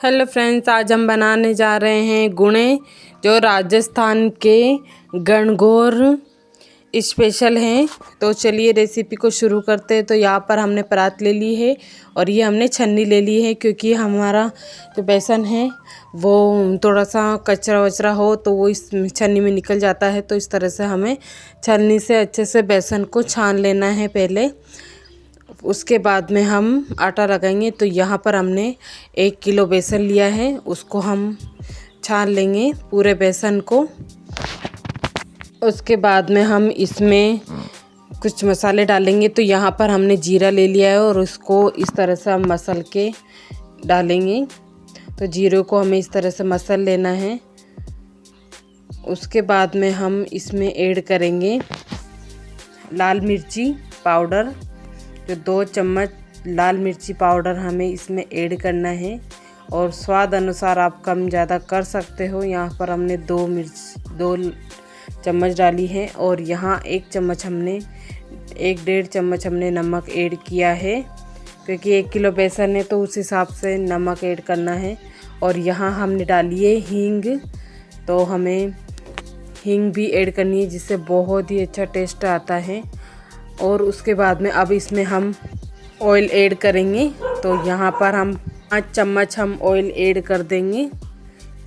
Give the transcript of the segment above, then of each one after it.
Hello friends, आज हम बनाने जा रहे हैं गुणे, जो राजस्थान के गणगौर स्पेशल हैं। तो चलिए रेसिपी को शुरू करते हैं। तो यहाँ पर हमने परात ले ली है और ये हमने छन्नी ले ली है, क्योंकि हमारा जो बेसन है वो थोड़ा सा कचरा वचरा हो तो वो इस छन्नी में निकल जाता है। तो इस तरह से हमें छन्नी से अच्छे से बेसन को छान लेना है पहले। उसके बाद में हम आटा लगाएंगे। तो यहाँ पर हमने 1 किलो बेसन लिया है, उसको हम छान लेंगे पूरे बेसन को। उसके बाद में हम इसमें कुछ मसाले डालेंगे। तो यहाँ पर हमने जीरा ले लिया है और उसको इस तरह से हम मसल के डालेंगे। तो जीरे को हमें इस तरह से मसल लेना है। उसके बाद में हम इसमें ऐड करेंगे लाल मिर्ची पाउडर। जो 2 चम्मच लाल मिर्ची पाउडर हमें इसमें ऐड करना है, और स्वाद अनुसार आप कम ज़्यादा कर सकते हो। यहाँ पर हमने 2 चम्मच डाली है, और यहाँ 1 चम्मच हमने 1-1.5 चम्मच हमने नमक ऐड किया है, क्योंकि 1 किलो बेसन है तो उस हिसाब से नमक ऐड करना है। और यहाँ हमने डाली है हींग। तो हमें हींग भी ऐड करनी है, जिससे बहुत ही अच्छा टेस्ट आता है। और उसके बाद में अब इसमें हम ऑयल ऐड करेंगे। तो यहाँ पर हम 5 चम्मच हम ऑयल ऐड कर देंगे।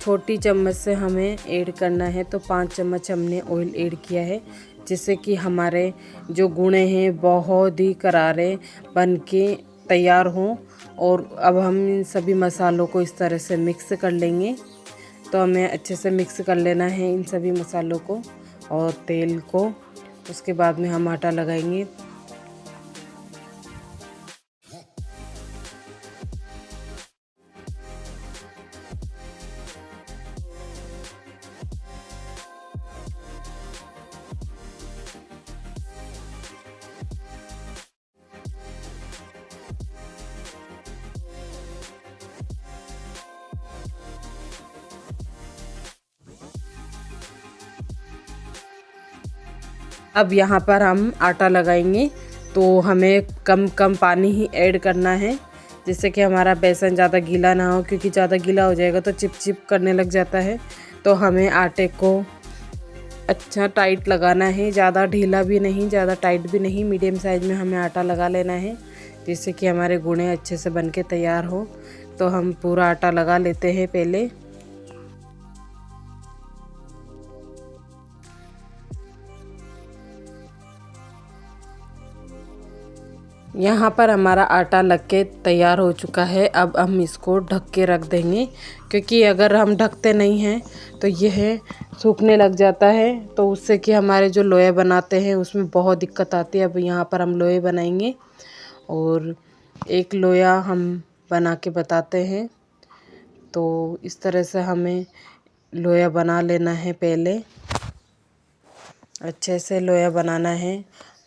छोटी चम्मच से हमें ऐड करना है, तो 5 चम्मच हमने ऑयल ऐड किया है, जिससे कि हमारे जो गुणे हैं बहुत ही करारे बन के तैयार हों। और अब हम इन सभी मसालों को इस तरह से मिक्स कर लेंगे। तो हमें अच्छे से मिक्स कर लेना है इन सभी मसालों को और तेल को। उसके बाद में हम आटा लगाएंगे। अब यहाँ पर हम आटा लगाएंगे। तो हमें कम कम पानी ही ऐड करना है, जिससे कि हमारा बेसन ज़्यादा गीला ना हो, क्योंकि ज़्यादा गीला हो जाएगा तो चिपचिप करने लग जाता है। तो हमें आटे को अच्छा टाइट लगाना है, ज़्यादा ढीला भी नहीं ज़्यादा टाइट भी नहीं, मीडियम साइज़ में हमें आटा लगा लेना है, जिससे कि हमारे गुणे अच्छे से बन के तैयार हो। तो हम पूरा आटा लगा लेते हैं पहले। यहाँ पर हमारा आटा लग के तैयार हो चुका है। अब हम इसको ढक के रख देंगे, क्योंकि अगर हम ढकते नहीं हैं तो यह सूखने लग जाता है, तो उससे कि हमारे जो लोया बनाते हैं उसमें बहुत दिक्कत आती है। अब यहाँ पर हम लोए बनाएंगे, और एक लोया हम बना के बताते हैं। तो इस तरह से हमें लोया बना लेना है पहले। अच्छे से लोया बनाना है,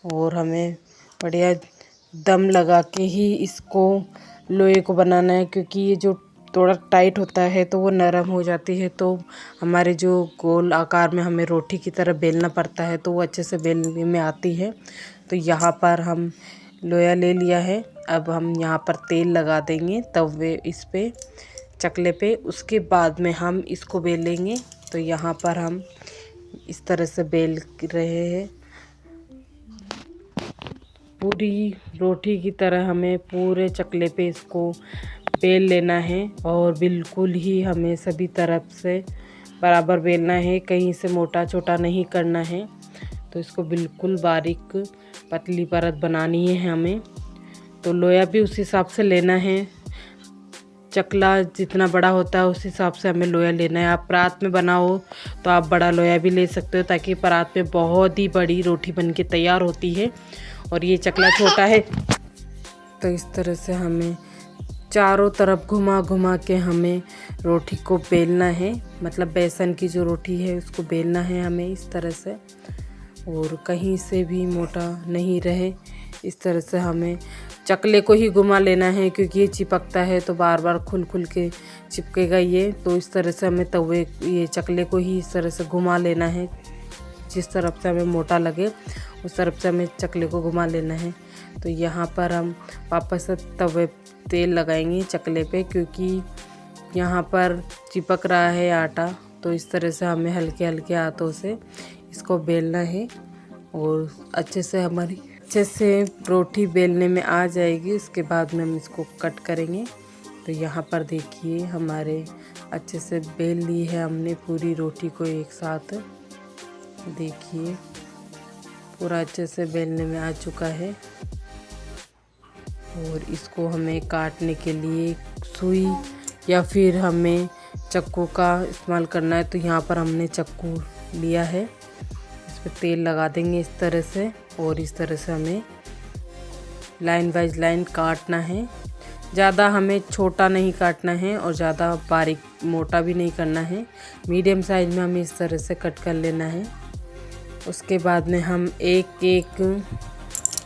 और हमें बढ़िया दम लगा के ही इसको लोहे को बनाना है, क्योंकि ये जो थोड़ा टाइट होता है तो वो नरम हो जाती है। तो हमारे जो गोल आकार में हमें रोटी की तरह बेलना पड़ता है, तो वो अच्छे से बेलने में आती है। तो यहाँ पर हम लोया ले लिया है। अब हम यहाँ पर तेल लगा देंगे तवे इस पे चकले पे। उसके बाद में हम इसको बेलेंगे। तो यहाँ पर हम इस तरह से बेल रहे हैं। पूरी रोटी की तरह हमें पूरे चकले पे इसको बेल लेना है, और बिल्कुल ही हमें सभी तरफ से बराबर बेलना है, कहीं से मोटा छोटा नहीं करना है। तो इसको बिल्कुल बारीक पतली परत बनानी है हमें। तो लोया भी उस हिसाब से लेना है, चकला जितना बड़ा होता है उस हिसाब से हमें लोया लेना है। आप परात में बनाओ तो आप बड़ा लोया भी ले सकते हो, ताकि परात में बहुत ही बड़ी रोटी बन के तैयार होती है। और ये चकला छोटा है, तो इस तरह से हमें चारों तरफ घुमा घुमा के हमें रोटी को बेलना है। मतलब बेसन की जो रोटी है उसको बेलना है हमें इस तरह से, और कहीं से भी मोटा नहीं रहे। इस तरह से हमें चकले को ही घुमा लेना है, क्योंकि ये चिपकता है तो बार बार खुल खुल के चिपकेगा ये। तो इस तरह से हमें तवे ये चकले को ही इस तरह से घुमा लेना है, जिस तरफ से हमें मोटा लगे उस तरफ से हमें चकले को घुमा लेना है। तो यहाँ पर हम वापस से तवे तेल लगाएंगे चकले पे, क्योंकि यहाँ पर चिपक रहा है आटा, तो इस तरह से हमें हल्के हल्के हाथों से इसको बेलना है और अच्छे से रोटी बेलने में आ जाएगी। उसके बाद में हम इसको कट करेंगे। तो यहाँ पर देखिए हमारे अच्छे से बेल ली है हमने पूरी रोटी को एक साथ। देखिए पूरा अच्छे से बेलने में आ चुका है और इसको हमें काटने के लिए सुई या फिर हमें चाकू का इस्तेमाल करना है। तो यहाँ पर हमने चाकू लिया है, इस पर तेल लगा देंगे इस तरह से और इस तरह से हमें लाइन बाय लाइन काटना है। ज़्यादा हमें छोटा नहीं काटना है और ज़्यादा बारीक मोटा भी नहीं करना है, मीडियम साइज में हमें इस तरह से कट कर लेना है। उसके बाद में हम एक एक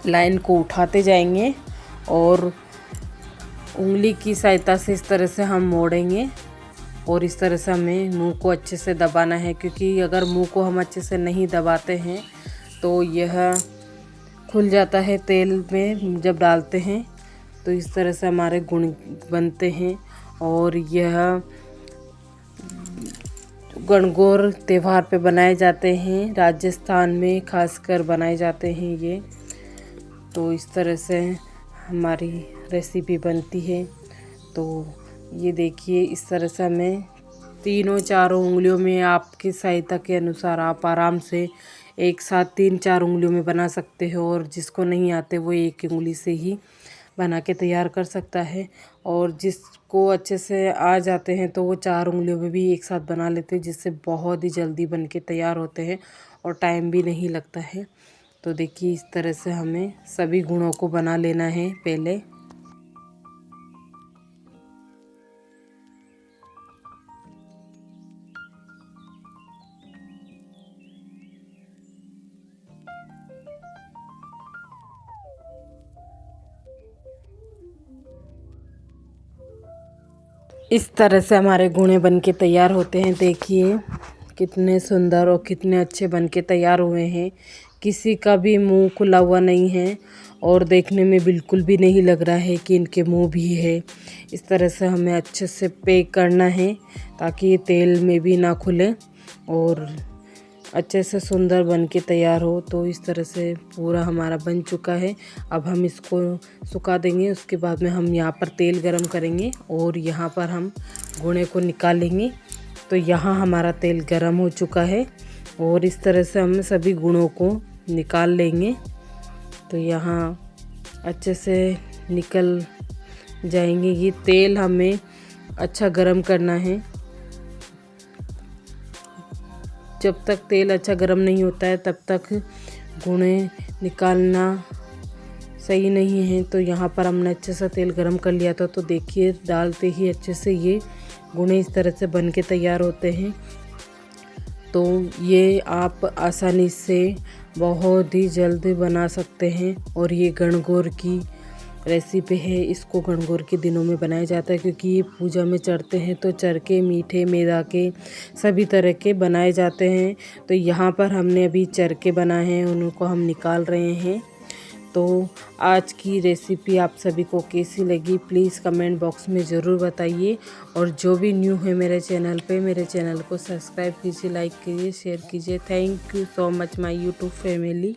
लाइन को उठाते जाएंगे और उंगली की सहायता से इस तरह से हम मोड़ेंगे और इस तरह से हमें मुंह को अच्छे से दबाना है, क्योंकि अगर मुंह को हम अच्छे से नहीं दबाते हैं तो यह खुल जाता है तेल में जब डालते हैं। तो इस तरह से हमारे गुण बनते हैं और यह गणगौर त्यौहार पे बनाए जाते हैं, राजस्थान में खासकर बनाए जाते हैं ये। तो इस तरह से हमारी रेसिपी बनती है। तो ये देखिए इस तरह से हमें तीनों चारों उंगलियों में आपकी सहायता के अनुसार आप आराम से एक साथ 3-4 उंगलियों में बना सकते हो और जिसको नहीं आते वो एक उंगली से ही बना के तैयार कर सकता है और जिसको अच्छे से आ जाते हैं तो वो 4 उंगलियों में भी एक साथ बना लेते हैं, जिससे बहुत ही जल्दी बन के तैयार होते हैं और टाइम भी नहीं लगता है। तो देखिए इस तरह से हमें सभी गुणों को बना लेना है पहले। इस तरह से हमारे गुणे बन के तैयार होते हैं। देखिए कितने सुंदर और कितने अच्छे बन के तैयार हुए हैं। किसी का भी मुंह खुला हुआ नहीं है और देखने में बिल्कुल भी नहीं लग रहा है कि इनके मुंह भी है। इस तरह से हमें अच्छे से पैक करना है ताकि ये तेल में भी ना खुले और अच्छे से सुंदर बन के तैयार हो। तो इस तरह से पूरा हमारा बन चुका है। अब हम इसको सुखा देंगे। उसके बाद में हम यहाँ पर तेल गरम करेंगे और यहाँ पर हम गुणे को निकालेंगे। तो यहाँ हमारा तेल गरम हो चुका है और इस तरह से हम सभी गुणों को निकाल लेंगे। तो यहाँ अच्छे से निकल जाएंगे। ये तेल हमें अच्छा गरम करना है। जब तक तेल अच्छा गरम नहीं होता है तब तक गुणे निकालना सही नहीं है। तो यहाँ पर हमने अच्छे से तेल गरम कर लिया था। तो देखिए डालते ही अच्छे से ये गुणे इस तरह से बन के तैयार होते हैं। तो ये आप आसानी से बहुत ही जल्दी बना सकते हैं और ये गणगौर की रेसिपी है। इसको गणगौर के दिनों में बनाया जाता है क्योंकि ये पूजा में चढ़ते हैं। तो चरखे, मीठे, मैदा के सभी तरह के बनाए जाते हैं। तो यहाँ पर हमने अभी चरखे बनाए हैं, उनको हम निकाल रहे हैं। तो आज की रेसिपी आप सभी को कैसी लगी प्लीज़ कमेंट बॉक्स में ज़रूर बताइए और जो भी न्यू है मेरे चैनल पे मेरे चैनल को सब्सक्राइब कीजिए, लाइक कीजिए, शेयर कीजिए। Thank you so much my YouTube family.